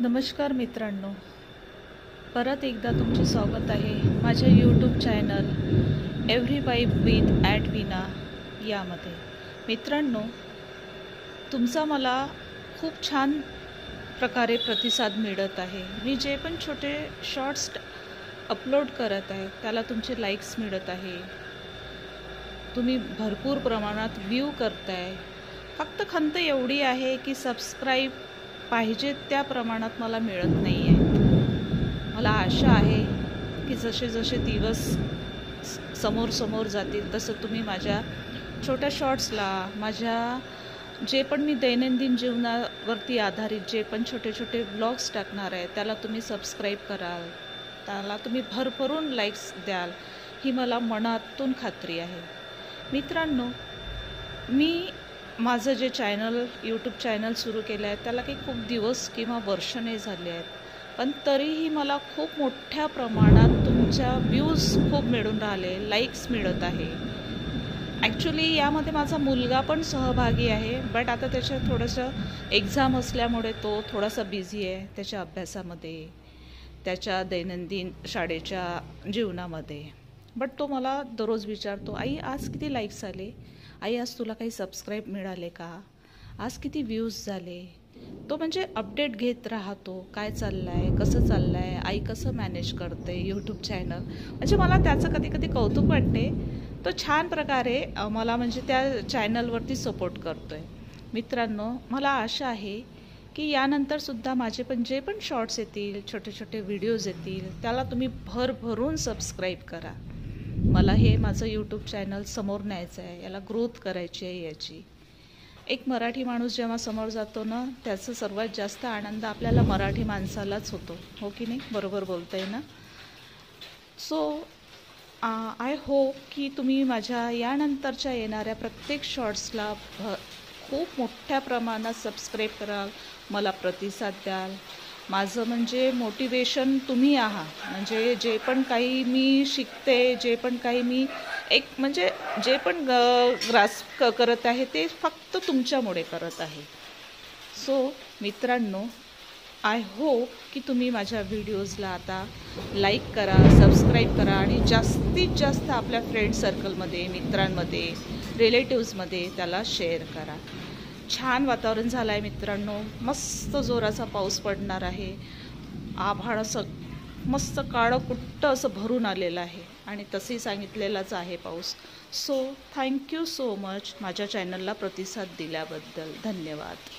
नमस्कार मित्रांनो, परत एकदा तुमचे स्वागत आहे माझ्या YouTube channel every vibe with Adwina यामध्ये। मित्रांनो, तुमचा मला खूप छान प्रकारे प्रतिसाद मिळत आहे। मी जे पण छोटे शॉर्ट्स अपलोड करत आहे त्याला तुमचे लाईक्स मिळत आहे, तुम्ही भरपूर प्रमाणात व्ह्यू करताय। फक्त खंत एवढी आहे की सबस्क्राईब पाहिजे त्या प्रमाणात मला मिळत नाही आहे। मला आशा आहे की जसे जसे दिवस समोर जातील तसं तुम्ही माझ्या छोट्या शॉर्ट्सला, माझ्या जे पण मी दैनंदिन जीवनावरती आधारित जे पण छोटे छोटे ब्लॉग्स टाकणार आहे त्याला तुम्ही सबस्क्राईब कराल, त्याला तुम्ही भरभरून लाईक्स द्याल, ही मला मनातून खात्री आहे। मित्रांनो, मी माझं जे यूट्यूब चॅनल सुरू केलं आहे त्याला काही खूप दिवस किंवा वर्ष नाही झाले आहेत, पण तरीही मला खूप मोठ्या प्रमाणात तुमच्या व्ह्यूज खूप मिळून राहिले, लाईक्स मिळत आहे। ॲक्च्युली यामध्ये माझा मुलगा पण सहभागी आहे, बट आता त्याच्या थोडंसं एक्झाम असल्यामुळे तो थोडासा बिझी आहे त्याच्या अभ्यासामध्ये, त्याच्या दैनंदिन शाळेच्या जीवनामध्ये। बट तो मला दररोज विचारतो, आई आज किती लाईक्स आले, आई आज तुला काही सबस्क्राईब मिळाले का, आज किती व्ह्यूज झाले। तो म्हणजे अपडेट घेत राहतो, काय चाललं आहे, कसं चाललं आहे, आई कसं मॅनेज करते यूट्यूब चॅनल। म्हणजे मला त्याचं कधी कधी कौतुक वाटते। तो छान प्रकारे मला म्हणजे त्या चॅनलवरती सपोर्ट करतो आहे। मित्रांनो, मला आशा आहे की यानंतरसुद्धा माझे पण जे पण शॉर्ट्स येतील, छोटे छोटे व्हिडिओज येतील, त्याला तुम्ही भरभरून सबस्क्राईब करा। मला हे माझं यूट्यूब चॅनल समोर न्यायचं आहे, याला ग्रोथ करायची आहे याची। एक मराठी माणूस जेव्हा समोर जातो ना, त्याचा सर्वात जास्त आनंद आपल्याला मराठी माणसालाच होतो, हो की नाही? बरोबर बोलताय ना? सो आय होप की तुम्ही माझ्या यानंतरच्या येणाऱ्या प्रत्येक शॉर्ट्सला खूप मोठ्या प्रमाणात सबस्क्राईब कराल, मला प्रतिसाद द्याल। माझं म्हणजे मोटिवेशन तुम्ही आहात। म्हणजे जे पण काही मी शिकते, जे पण काही मी म्हणजे जे पण ग्रास्प करत आहे ते फक्त तुमच्यामुळे करत आहे। सो मित्रांनो, आय होप की तुम्ही माझ्या व्हिडिओजला आता लाईक करा, सबस्क्राईब करा आणि जास्तीत जास्त आपल्या फ्रेंड सर्कलमध्ये, मित्रांमध्ये, रिलेटिव्समध्ये त्याला शेअर करा। छान वातावरण झालं आहे मित्रांनो, मस्त जोराचा पाऊस पडणार आहे। आभाळ असं मस्त काळं कुट्ट असं भरून आलेलं आहे आणि तसंही सांगितलेलाच आहे पाऊस। सो थँक्यू सो मच माझ्या चॅनलला प्रतिसाद दिल्याबद्दल। धन्यवाद।